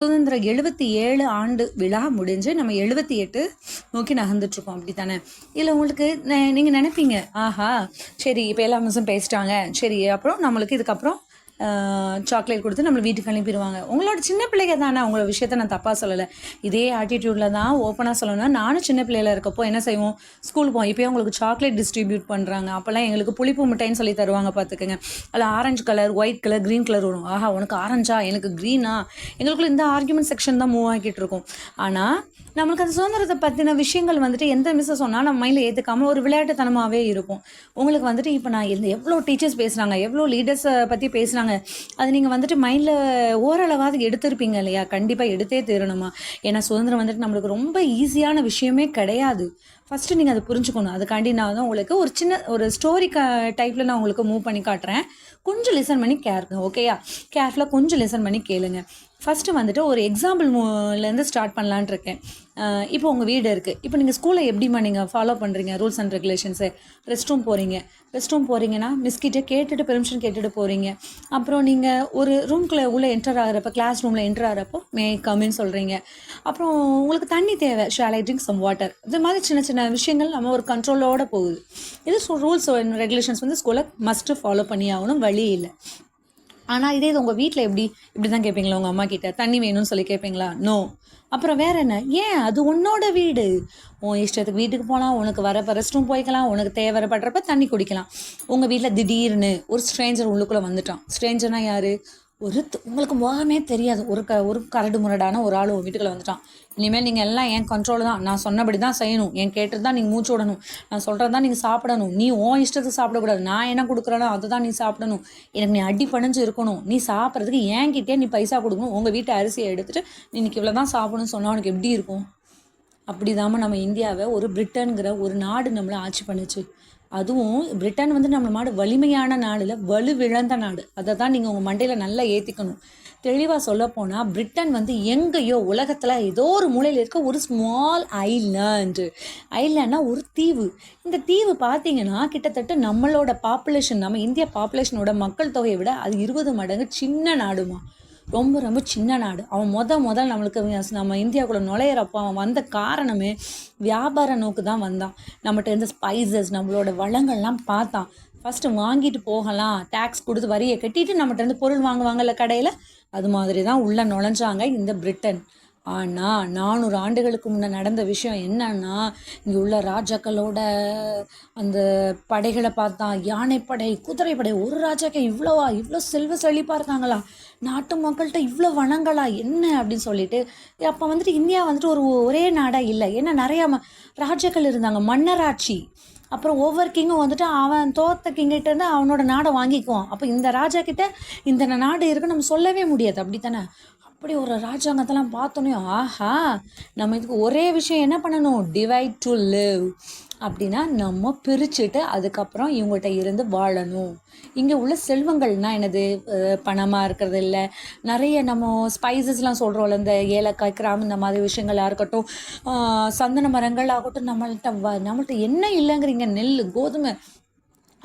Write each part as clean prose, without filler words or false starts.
சுதந்திர 77 ஆண்டு விழா முடிஞ்சு நம்ம 78 நோக்கி நகர்ந்துட்டுருக்கோம். அப்படி தானே? இல்லை உங்களுக்கு நீங்கள் நினைப்பீங்க, ஆஹா சரி இப்போ எல்லா மிஸ்ஸும் பேசிட்டாங்க, சரி அப்புறம் நம்மளுக்கு இதுக்கப்புறம் சாக்லேட் கொடுத்து நம்மளை வீட்டுக்கு அனுப்பிடுவாங்க. உங்களோட சின்ன பிள்ளைங்க தானே, உங்களோட விஷயத்த நான் தப்பாக சொல்லலை. இதே ஆட்டிடியூடில் தான் ஓப்பனாக சொல்லணும்னா நானும் சின்ன பிள்ளையில இருக்கப்போ என்ன செய்வோம், ஸ்கூல் போவோம். இப்போயே உங்களுக்கு சாக்லேட் டிஸ்ட்ரிபியூட் பண்ணுறாங்க. அப்போல்லாம் எங்களுக்கு புளிப்பு மிட்டாயின்னு சொல்லி தருவாங்க பார்த்துக்கோங்க. அதில் orange colour, white colour, green colour வரும். ஆஹா உனக்கு ஆரஞ்சா எனக்கு க்ரீனா, எங்களுக்குள்ள இந்த ஆர்குமெண்ட் செக்ஷன் தான் மூவ் ஆகிட்டு இருக்கும். ஆனால் நம்மளுக்கு அந்த சுதந்திரத்தை பற்றின விஷயங்கள் வந்துட்டு எந்த மிஸ்ஸை சொன்னால் நம்ம மைண்டில் ஏற்றுக்காமல் ஒரு விளையாட்டுத்தனமாகவே இருக்கும். உங்களுக்கு வந்துட்டு இப்போ நான் எவ்வளோ டீச்சர்ஸ் பேசுகிறாங்க, எவ்வளோ லீடர்ஸை பற்றி பேசுகிறாங்க, அது நீங்கள் வந்துட்டு மைண்டில் ஓரளவாவது எடுத்திருப்பீங்க இல்லையா? கண்டிப்பாக எடுத்தே தீரணுமா? ஏன்னா சுதந்திரம் வந்துட்டு நம்மளுக்கு ரொம்ப ஈஸியான விஷயமே கிடையாது. ஃபஸ்ட்டு நீங்கள் அதை புரிஞ்சுக்கணும். அதுக்காண்டி நான் தான் உங்களுக்கு ஒரு சின்ன ஒரு ஸ்டோரி டைப்பில் நான் உங்களுக்கு மூவ் பண்ணி காட்டுறேன். கொஞ்சம் லிசன் பண்ணி ஓகேயா? கேர்ஃபுல்லாக கொஞ்சம் லிசன் பண்ணி கேளுங்க. ஃபஸ்ட்டு வந்துட்டு ஒரு எக்ஸாம்பிள்லேருந்து ஸ்டார்ட் பண்ணலான்ட்டு இருக்கேன். இப்போ உங்கள் வீடு இருக்குது. இப்போ நீங்கள் ஸ்கூலில் எப்படிமா நீங்கள் ஃபாலோ பண்ணுறீங்க rules and regulations? Rest room போகிறீங்கன்னா மிஸ்கிட்டே கேட்டுட்டு பெர்மிஷன் கேட்டுட்டு போகிறீங்க. அப்புறம் நீங்கள் ஒரு ரூம்குள்ளே உள்ளே என்டர் ஆகிறப்ப, கிளாஸ் ரூமில் என்டர் ஆகிறப்போ மே கம்மின்னு சொல்கிறீங்க. அப்புறம் உங்களுக்கு தண்ணி தேவை, shall I drink some water. இது மாதிரி சின்ன சின்ன விஷயங்கள் நம்ம ஒரு கண்ட்ரோலோடு போகுது. இது ரூல்ஸ் அண்ட் ரெகுலேஷன்ஸ் வந்து ஸ்கூலில் மஸ்ட்டு ஃபாலோ பண்ணி ஆகணும், வழி இல்லை. ஆனால் இதே இது உங்கள் வீட்டில் இப்படி தான் கேட்பீங்களா? உங்கள் அம்மா கிட்ட தண்ணி வேணும்னு சொல்லி கேட்பீங்களா? நோ. அப்புறம் வேறு என்ன? ஏன் அது உன்னோட வீடு, உன் இஷ்டத்துக்கு வீட்டுக்கு போகலாம், உனக்கு வரப்போ ரெஸ்ட் ரூம் போய்க்கலாம், உனக்கு தேவைப்படுறப்ப தண்ணி குடிக்கலாம். உங்கள் வீட்டில் திடீர்னு ஒரு ஸ்ட்ரேஞ்சர் உள்ளுக்குள்ளே வந்துட்டான். ஸ்ட்ரேஞ்சர்னால் யார்? உங்களுக்கு முகமே தெரியாது, ஒரு கரடு முரடான ஒரு ஆள் உங்கள் வீட்டுக்குள்ளே வந்துட்டான். இனிமேல் நீங்கள் எல்லாம் என் கண்ட்ரோல் தான், நான் சொன்னபடி தான் செய்யணும், என் கேட்டது தான் நீங்கள் மூச்சு விடணும், நான் சொல்கிறது தான் நீங்கள் சாப்பிடணும், நீ உன் இஷ்டத்துக்கு சாப்பிடக்கூடாது, நான் என்ன கொடுக்குறேனோ அதை தான் நீ சாப்பிடணும், எனக்கு நீ அடி பணிஞ்சு இருக்கணும், நீ சாப்பிட்றதுக்கு என்கிட்டே நீ பைசா கொடுக்கணும், உங்கள் வீட்டு அரிசியை எடுத்துகிட்டு நீ இன்னைக்கு இவ்வளோ தான் சாப்பிடணும்னு சொன்னால் உனக்கு எப்படி இருக்கும்? அப்படி தாமல் நம்ம இந்தியாவை ஒரு பிரிட்டனுங்கிற ஒரு நாடு நம்மளை ஆட்சி பண்ணிச்சு. அதுவும் பிரிட்டன் வந்து நம்ம நாடு வலிமையான நாடுல வலுவிழந்த நாடு. அதை தான் நீங்கள் உங்கள் மண்டையில் நல்லா ஏற்றிக்கணும். தெளிவாக சொல்லப்போனால் பிரிட்டன் வந்து எங்கேயோ உலகத்தில் ஏதோ ஒரு மூலையில் இருக்க ஒரு ஸ்மால் ஐலாண்ட்னா ஒரு தீவு. இந்த தீவு பார்த்தீங்கன்னா கிட்டத்தட்ட நம்மளோட பாப்புலேஷன், நம்ம இந்திய பாப்புலேஷனோட மக்கள் தொகையை விட அது 20 மடங்கு சின்ன நாடுமா. ரொம்ப ரொம்ப சின்ன நாடு. அவன் முதல் நம்மளுக்கு நம்ம இந்தியாவுக்குள்ள நுழையிறப்போ அவன் வந்த காரணமே வியாபார நோக்கு தான் வந்தான். நம்மகிட்ட இருந்த ஸ்பைசஸ், நம்மளோட வளங்கள்லாம் பார்த்தான். ஃபஸ்ட்டு வாங்கிட்டு போகலாம், டேக்ஸ் கொடுத்து வரியை கட்டிட்டு நம்மகிட்ட இருந்து பொருள் வாங்குவாங்கல்ல கடையில், அது மாதிரி தான் உள்ளே நுழைஞ்சாங்க இந்த பிரிட்டன். ஆனால் 400 ஆண்டுகளுக்கு முன்னே நடந்த விஷயம் என்னன்னா, இங்கே உள்ள ராஜாக்களோட அந்த படைகளை பார்த்தா, யானைப்படை, குதிரைப்படை, ஒரு ராஜாக்கள் இவ்வளோ செல்வ செழிப்பாக இருக்காங்களா, நாட்டு மக்கள்கிட்ட இவ்வளோ வனங்களா என்ன அப்படின்னு சொல்லிட்டு. அப்போ வந்துட்டு இந்தியா வந்துட்டு ஒரே நாடாக இல்லை. ஏன்னா நிறையா ராஜாக்கள் இருந்தாங்க, மன்னராட்சி. அப்புறம் ஒவ்வொரு கிங்கும் வந்துட்டு அவன் தோத்த கிங்கிட்ட இருந்து அவனோட நாடை வாங்கிக்குவான். அப்போ இந்த ராஜா கிட்ட இந்த நாடு இருக்குன்னு நம்ம சொல்லவே முடியாது, அப்படி தானே? அப்படி ஒரு ராஜாங்கத்தெல்லாம் பார்த்தோன்னே ஆஹா, நம்ம இதுக்கு ஒரே விஷயம் என்ன பண்ணணும், டிவைட் டு லிவ். அப்படின்னா நம்ம பிரிச்சுட்டு அதுக்கப்புறம் இவங்கள்ட்ட இருந்து வாழணும். இங்கே உள்ள செல்வங்கள்னால் என்னது, பணமாக இருக்கிறது இல்லை, நிறைய நம்ம ஸ்பைசஸ்லாம் சொல்கிறோம்ல, இந்த ஏலக்காய், கிராம், இந்த மாதிரி விஷயங்களாக இருக்கட்டும், சந்தன மரங்கள் ஆகட்டும், நம்மள்ட்ட என்ன இல்லைங்கிறீங்க, நெல், கோதுமை,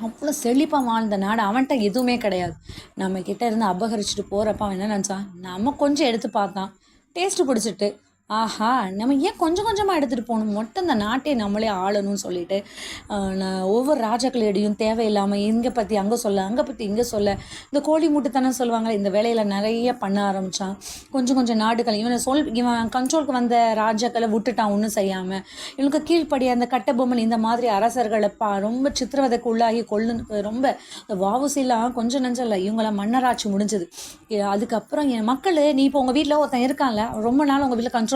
அவ்வளோ செழிப்பாக வாழ்ந்த நாடு. அவன்கிட்ட எதுவுமே கிடையாது. நம்ம கிட்ட இருந்து அபகரிச்சுட்டு போகிறப்ப அவன் என்ன நினச்சான், நம்ம கொஞ்சம் எடுத்து பார்த்தான், டேஸ்ட்டு பிடிச்சிட்டு, ஆஹா நம்ம ஏன் கொஞ்சம் கொஞ்சமாக எடுத்துகிட்டு போகணும், மொத்தம் இந்த நாட்டை நம்மளே ஆளணும்னு சொல்லிட்டு ஒவ்வொரு ராஜாக்களிடையும் தேவையில்லாமல் இங்கே பற்றி அங்கே சொல்ல, அங்கே பற்றி இங்கே சொல்ல, இந்த கோழி மூட்டுத்தனம் சொல்லுவாங்க, இந்த வேலையில் நிறைய பண்ண ஆரம்பித்தான். கொஞ்சம் நாடுகள் இவன் கண்ட்ரோலுக்கு வந்த ராஜாக்களை விட்டுட்டான் ஒன்றும் செய்யாமல். இவனுக்கு கீழ்ப்படி அந்த கட்டபொம்மன் இந்த மாதிரி அரசர்களை ரொம்ப சித்திரவதைக்கு உள்ளாகி ரொம்ப வாவுசிலாம் கொஞ்சம் நஞ்சம் இல்லை, இவங்கள மன்னராட்சி முடிஞ்சது. அதுக்கப்புறம் என் மக்கள், நீ இப்போ உங்கள் வீட்டில் ஒருத்தன் இருக்கான்ல, ரொம்ப நாள் உங்கள் வீட்டில் கண்ட்ரோல்